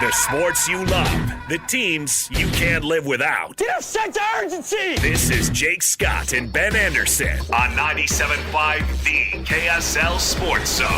The sports you love, the teams you can't live without. Get a sense of urgency! This is Jake Scott and Ben Anderson on 97.5 The KSL Sports Zone.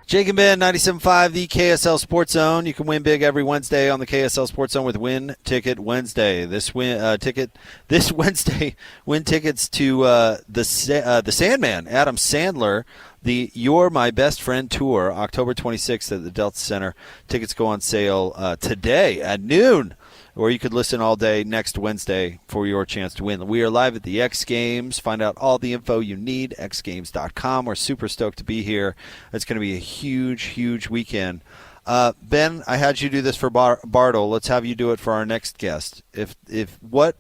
Jake and Ben, 97.5 The KSL Sports Zone. You can win big every Wednesday on the KSL Sports Zone with Win Ticket Wednesday. This Wednesday, win tickets to the Sandman, Adam Sandler, the You're My Best Friend Tour, October 26th at the Delta Center. Tickets go on sale today at noon, or you could listen all day next Wednesday for your chance to win. We are live at the X Games. Find out all the info you need, xgames.com. We're super stoked to be here. It's going to be a huge, huge weekend. Ben, I had you do this for Bartle. Let's have you do it for our next guest. If what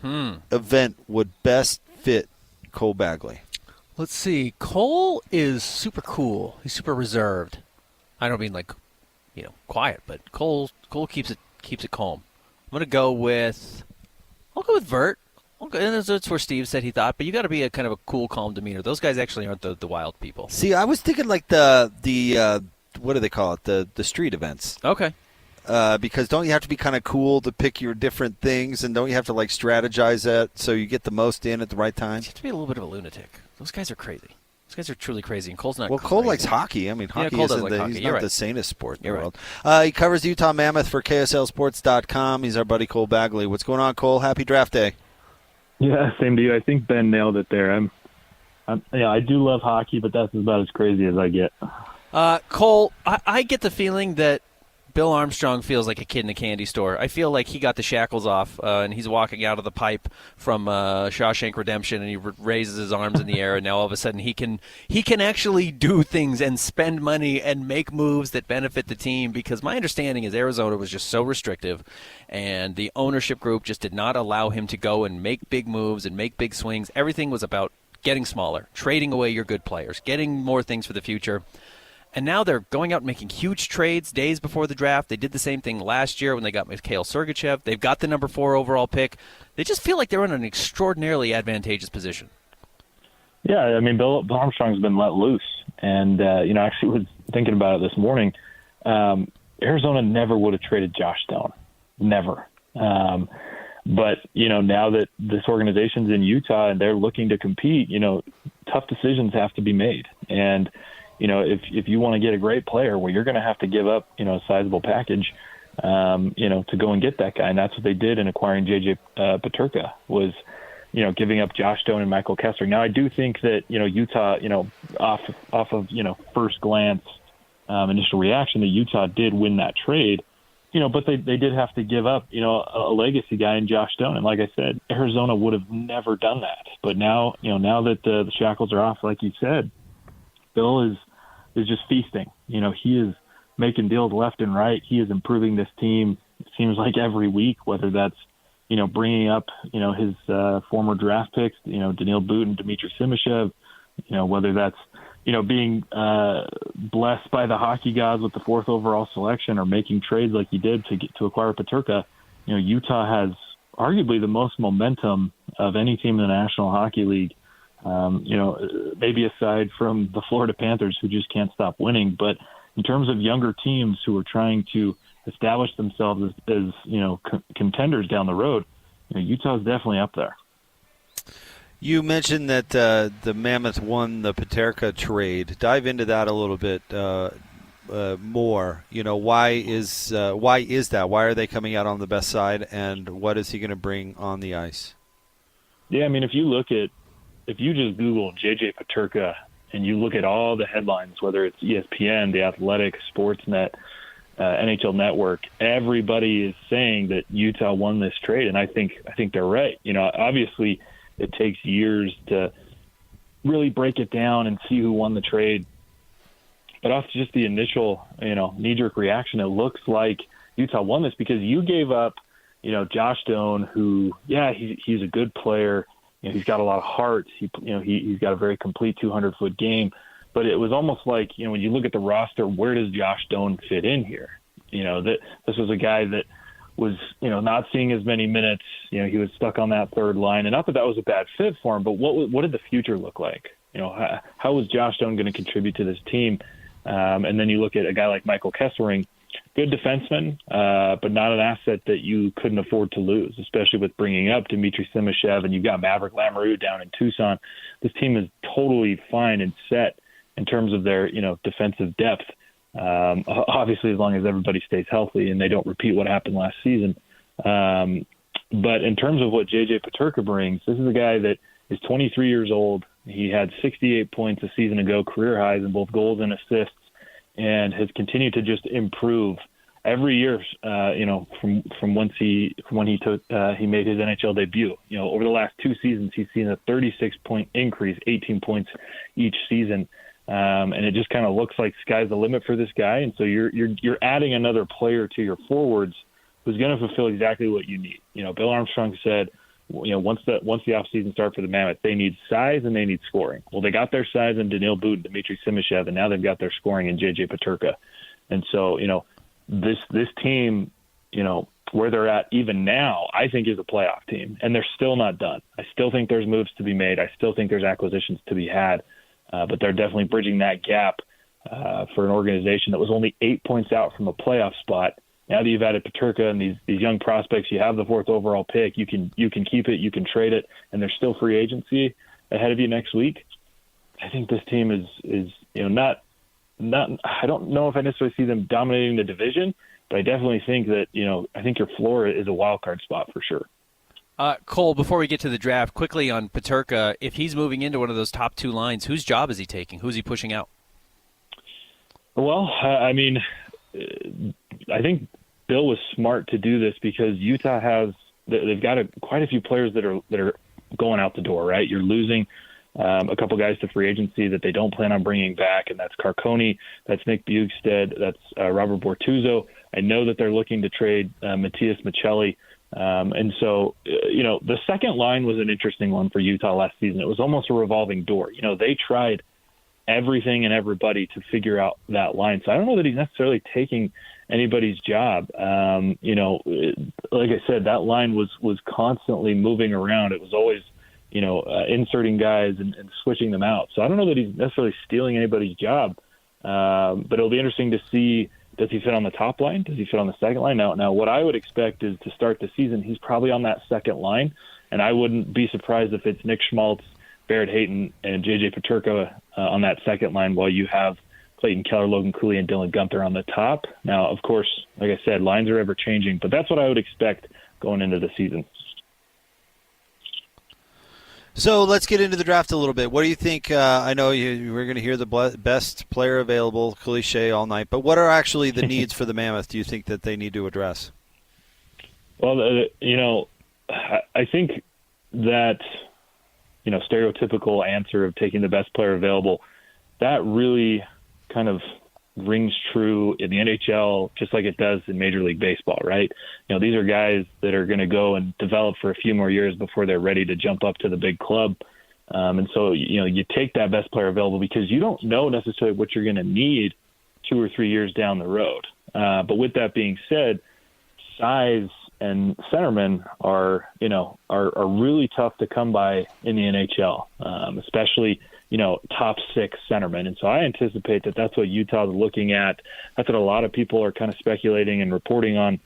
event would best fit Cole Bagley? Let's see. Cole is super cool. He's super reserved. I don't mean quiet, but Cole keeps it calm. I'm gonna go with Vert. And that's where Steve said he thought, but you got to be a kind of a cool, calm demeanor. Those guys actually aren't the wild people. See, I was thinking like the what do they call it? The street events. Okay. Because don't you have to be kind of cool to pick your different things, and don't you have to strategize that so you get the most in at the right time? You have to be a little bit of a lunatic. Those guys are crazy. Those guys are truly crazy, and Cole's not. Well, crazy. Cole likes hockey. I mean, hockey isn't he's not the sanest sport in the world. He covers the Utah Mammoth for KSLSports.com. He's our buddy Cole Bagley. What's going on, Cole? Happy draft day. Yeah, same to you. I think Ben nailed it there. I do love hockey, but that's about as crazy as I get. Cole, I get the feeling that Bill Armstrong feels like a kid in a candy store. I feel like he got the shackles off, and he's walking out of the pipe from Shawshank Redemption, and he raises his arms in the air, and now all of a sudden he can actually do things and spend money and make moves that benefit the team, because my understanding is Arizona was just so restrictive, and the ownership group just did not allow him to go and make big moves and make big swings. Everything was about getting smaller, trading away your good players, getting more things for the future. And now they're going out and making huge trades days before the draft. They did the same thing last year when they got Mikhail Sergachev. They've got the number 4 overall pick. They just feel like they're in an extraordinarily advantageous position. Yeah, I mean, Bill Armstrong's been let loose. And, I actually was thinking about it this morning. Arizona never would have traded Josh Stone. Never. But, now that this organization's in Utah and they're looking to compete, tough decisions have to be made. And if you want to get a great player, well, you're going to have to give up, a sizable package, to go and get that guy. And that's what they did in acquiring JJ Peterka, was, giving up Josh Stone and Michael Kessler. Now, I do think that, Utah, off of, first glance, initial reaction, that Utah did win that trade, but they did have to give up, a legacy guy in Josh Stone. And like I said, Arizona would have never done that. But now, now that the shackles are off, like you said, Bill is just feasting. He is making deals left and right. He is improving this team, it seems like, every week, whether that's, bringing up, his former draft picks, Daniil Boot and Dmitry Simashev, whether that's, being blessed by the hockey gods with the 4th overall selection, or making trades like he did to acquire Peterka. Utah has arguably the most momentum of any team in the National Hockey League. Maybe aside from the Florida Panthers, who just can't stop winning. But in terms of younger teams who are trying to establish themselves as contenders down the road, Utah is definitely up there. You mentioned that the Mammoth won the Peterka trade. Dive into that a little bit more. Why is that? Why are they coming out on the best side, and what is he going to bring on the ice? Yeah, I mean, if you just Google JJ Peterka and you look at all the headlines, whether it's ESPN, The Athletic, Sportsnet, NHL Network, everybody is saying that Utah won this trade, and I think they're right. Obviously it takes years to really break it down and see who won the trade. But off just the initial, knee-jerk reaction, it looks like Utah won this because you gave up, Josh Stone, who, he's a good player. He's got a lot of heart. He's got a very complete 200-foot game. But it was almost like, when you look at the roster, where does Josh Stone fit in here? That this was a guy that was, not seeing as many minutes. He was stuck on that third line. And not that was a bad fit for him, but what did the future look like? How was Josh Stone going to contribute to this team? And then you look at a guy like Michael Kesselring, good defenseman, but not an asset that you couldn't afford to lose, especially with bringing up Dmitry Simashev, and you've got Maverick Lamoureux down in Tucson. This team is totally fine and set in terms of their, defensive depth. Obviously, as long as everybody stays healthy and they don't repeat what happened last season. But in terms of what JJ Peterka brings, this is a guy that is 23 years old. He had 68 points a season ago, career highs in both goals and assists, and has continued to just improve every year. From when he made his NHL debut. Over the last 2 seasons, he's seen a 36-point increase, 18 points each season, and it just kind of looks like sky's the limit for this guy. And so you're adding another player to your forwards who's going to fulfill exactly what you need. Bill Armstrong said, once the offseason starts for the Mammoth, they need size and they need scoring. Well, they got their size in Daniil But and Dmitry Simashev, and now they've got their scoring in JJ Peterka. And so, this team, where they're at even now, I think is a playoff team, and they're still not done. I still think there's moves to be made. I still think there's acquisitions to be had, but they're definitely bridging that gap for an organization that was only 8 points out from a playoff spot. Now that you've added Peterka and these young prospects, you have the 4th overall pick. You can keep it, you can trade it, and there's still free agency ahead of you next week. I think this team is not. I don't know if I necessarily see them dominating the division, but I definitely think that I think your floor is a wild card spot for sure. Cole, before we get to the draft, quickly on Peterka, if he's moving into one of those top 2 lines, whose job is he taking? Who's he pushing out? Well, I think Bill was smart to do this because Utah they've got quite a few players that are going out the door, right? You're losing a couple guys to free agency that they don't plan on bringing back, and that's Carconi, that's Nick Bjugstad, that's Robert Bortuzzo. I know that they're looking to trade Matthias Michelli. And so, the second line was an interesting one for Utah last season. It was almost a revolving door. They tried everything and everybody to figure out that line. So I don't know that he's necessarily taking anybody's job. Like I said, that line was constantly moving around. It was always, inserting guys and switching them out. So I don't know that he's necessarily stealing anybody's job. But it'll be interesting to see, does he fit on the top line? Does he fit on the second line? Now what I would expect is to start the season, he's probably on that second line. And I wouldn't be surprised if it's Nick Schmaltz, Barrett Hayton, and JJ Peterka on that second line, while you have Clayton Keller, Logan Cooley, and Dylan Gunther on the top. Now, of course, like I said, lines are ever changing, but that's what I would expect going into the season. So let's get into the draft a little bit. What do you think? I know we're going to hear the best player available, cliche all night, but what are actually the needs for the Mammoth do you think that they need to address? Well, I think that stereotypical answer of taking the best player available, that really kind of rings true in the NHL just like it does in Major League Baseball, right? These are guys that are going to go and develop for a few more years before they're ready to jump up to the big club. And so, you take that best player available because you don't know necessarily what you're going to need 2 or 3 years down the road. But with that being said, size and centermen are really tough to come by in the NHL, especially, top 6 centermen. And so I anticipate that that's what Utah's looking at. That's what a lot of people are kind of speculating and reporting on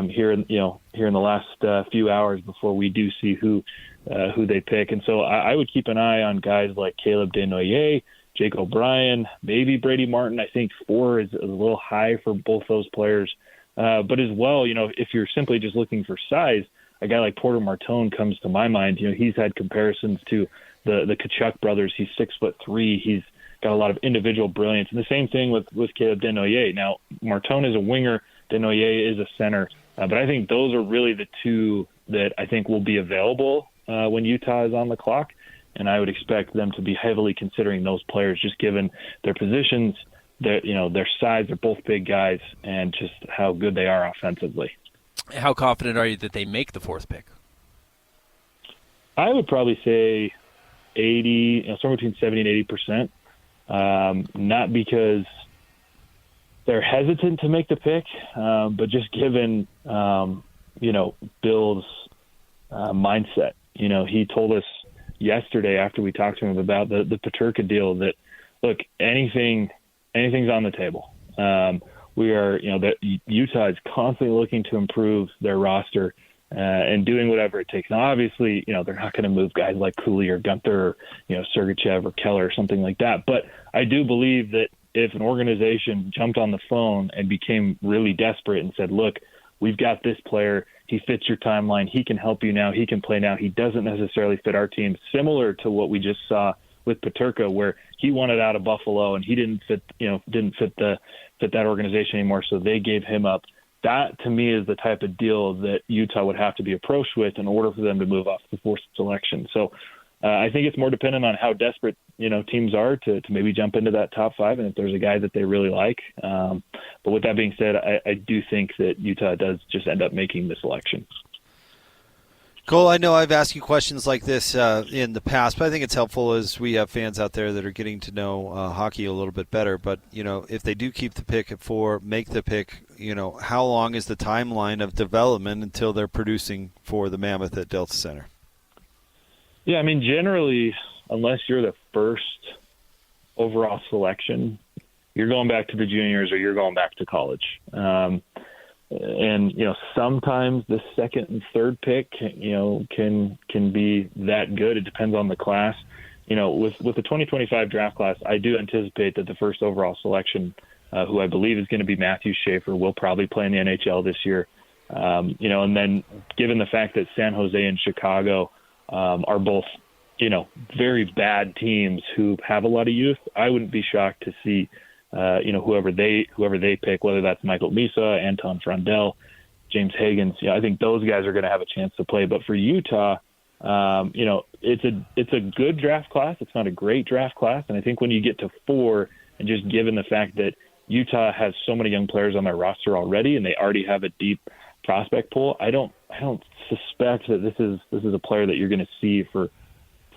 here in the last few hours before we do see who they pick. And so I would keep an eye on guys like Caleb Desnoyers, Jake O'Brien, maybe Brady Martin. I think 4 is a little high for both those players. But as well, if you're simply just looking for size, a guy like Porter Martone comes to my mind. He's had comparisons to the Tkachuk brothers. He's 6'3". He's got a lot of individual brilliance. And the same thing with Caleb Desnoyers. Now, Martone is a winger. Desnoyers is a center. But I think those are really the 2 that I think will be available when Utah is on the clock. And I would expect them to be heavily considering those players, just given their positions, their size. They're both big guys, and just how good they are offensively. How confident are you that they make the 4th pick? I would probably say 80, somewhere between 70 and 80%. Not because they're hesitant to make the pick, but just given, Bill's mindset. He told us yesterday after we talked to him about the Peterka deal that, look, anything Anything's on the table. We are, Utah is constantly looking to improve their roster and doing whatever it takes. Now, obviously, they're not going to move guys like Cooley or Gunther or, Sergachev or Keller or something like that. But I do believe that if an organization jumped on the phone and became really desperate and said, look, we've got this player, he fits your timeline, he can help you now, he can play now, he doesn't necessarily fit our team, similar to what we just saw with Peterka, where he wanted out of Buffalo and he didn't fit that organization anymore, so they gave him up. That, to me, is the type of deal that Utah would have to be approached with in order for them to move off the fourth selection. So I think it's more dependent on how desperate, teams are to maybe jump into that top five, and if there's a guy that they really like. But with that being said, I do think that Utah does just end up making the selection. Cole, I know I've asked you questions like this in the past, but I think it's helpful as we have fans out there that are getting to know hockey a little bit better. But, if they do keep the pick at 4, make the pick, how long is the timeline of development until they're producing for the Mammoth at Delta Center? Yeah, I mean, generally, unless you're the first overall selection, you're going back to the juniors or you're going back to college. And sometimes the second and third pick, can be that good. It depends on the class. With the 2025 draft class, I do anticipate that the first overall selection, who I believe is going to be Matthew Schaefer, will probably play in the NHL this year. And then given the fact that San Jose and Chicago are both, very bad teams who have a lot of youth, I wouldn't be shocked to see whoever they pick, whether that's Michael Misa, Anton Frondell, James Higgins. I think those guys are going to have a chance to play. But for Utah, it's a good draft class. It's not a great draft class. And I think when you get to 4, and just given the fact that Utah has so many young players on their roster already, and they already have a deep prospect pool, I don't suspect that this is a player that you're going to see for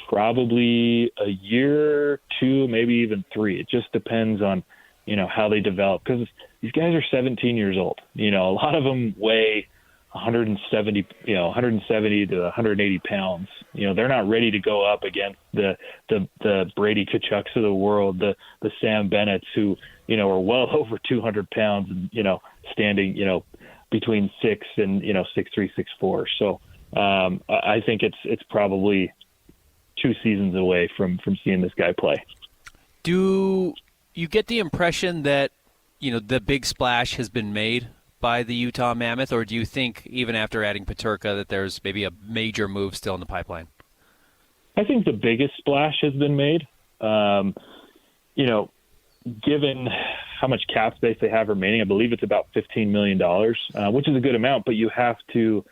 probably a year, 2, maybe even 3. It just depends on how they develop, because these guys are 17 years old. A lot of them weigh 170 to 180 pounds. They're not ready to go up against the Brady Kachucks of the world, the Sam Bennetts who, are well over 200 pounds and, standing, between 6 and, 6'3", 6'4". So I think it's probably 2 seasons away from seeing this guy play. Do you get the impression that, the big splash has been made by the Utah Mammoth, or do you think even after adding Peterka that there's maybe a major move still in the pipeline? I think the biggest splash has been made. Given how much cap space they have remaining, I believe it's about $15 million, which is a good amount, but you have to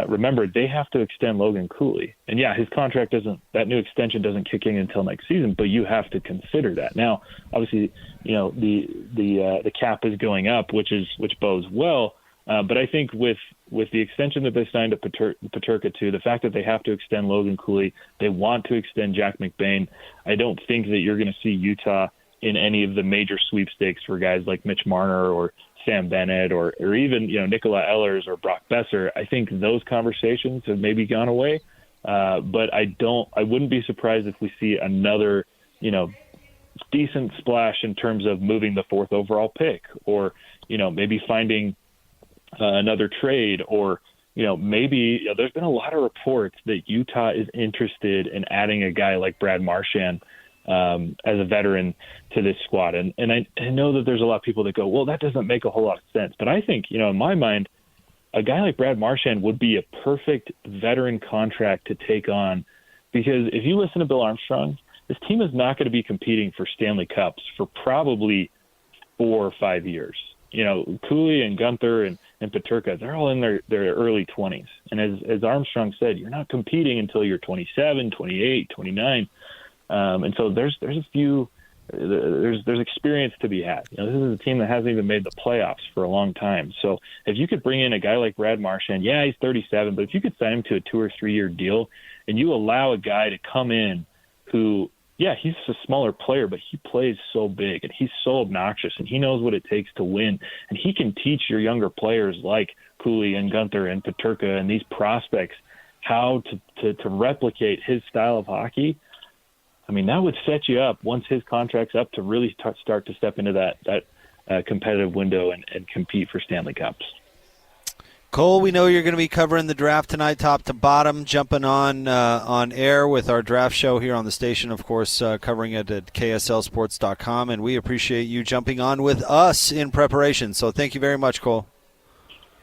remember they have to extend Logan Cooley. And yeah, his contract that new extension doesn't kick in until next season, but you have to consider that. Now, obviously, the cap is going up, which bodes well. But I think with the extension that they signed to Peterka to, the fact that they have to extend Logan Cooley, they want to extend Jack McBain, I don't think that you're going to see Utah in any of the major sweepstakes for guys like Mitch Marner or Sam Bennett or even, Nicola Ehlers or Brock Besser. I think those conversations have maybe gone away. But I wouldn't be surprised if we see another, decent splash in terms of moving the 4th overall pick, or, maybe finding another trade, or, maybe there's been a lot of reports that Utah is interested in adding a guy like Brad Marchand as a veteran to this squad. And I know that there's a lot of people that go, well, that doesn't make a whole lot of sense. But I think, in my mind, a guy like Brad Marchand would be a perfect veteran contract to take on, because if you listen to Bill Armstrong, this team is not going to be competing for Stanley Cups for probably 4 or 5 years. Cooley and Gunther and Peterka, they're all in their early 20s. And as Armstrong said, you're not competing until you're 27, 28, 29. And so there's experience to be had. This is a team that hasn't even made the playoffs for a long time. So if you could bring in a guy like Brad Marchand, yeah, he's 37, but if you could sign him to a 2 or 3 year deal, and you allow a guy to come in who, yeah, he's a smaller player, but he plays so big and he's so obnoxious and he knows what it takes to win, and he can teach your younger players like Cooley and Gunther and Peterka and these prospects how to replicate his style of hockey. I mean, that would set you up once his contract's up to really start to step into that competitive window and compete for Stanley Cups. Cole, we know you're going to be covering the draft tonight, top to bottom, jumping on air with our draft show here on the station, of course, covering it at KSLSports.com, and we appreciate you jumping on with us in preparation. So thank you very much, Cole.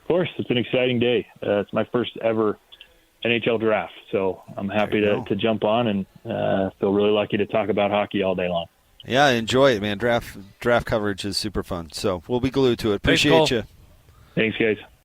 Of course, it's an exciting day. It's my first ever NHL draft, so I'm happy to jump on and feel really lucky to talk about hockey all day long. Yeah, enjoy it, man. Draft coverage is super fun, so we'll be glued to it. Appreciate you. Thanks, guys.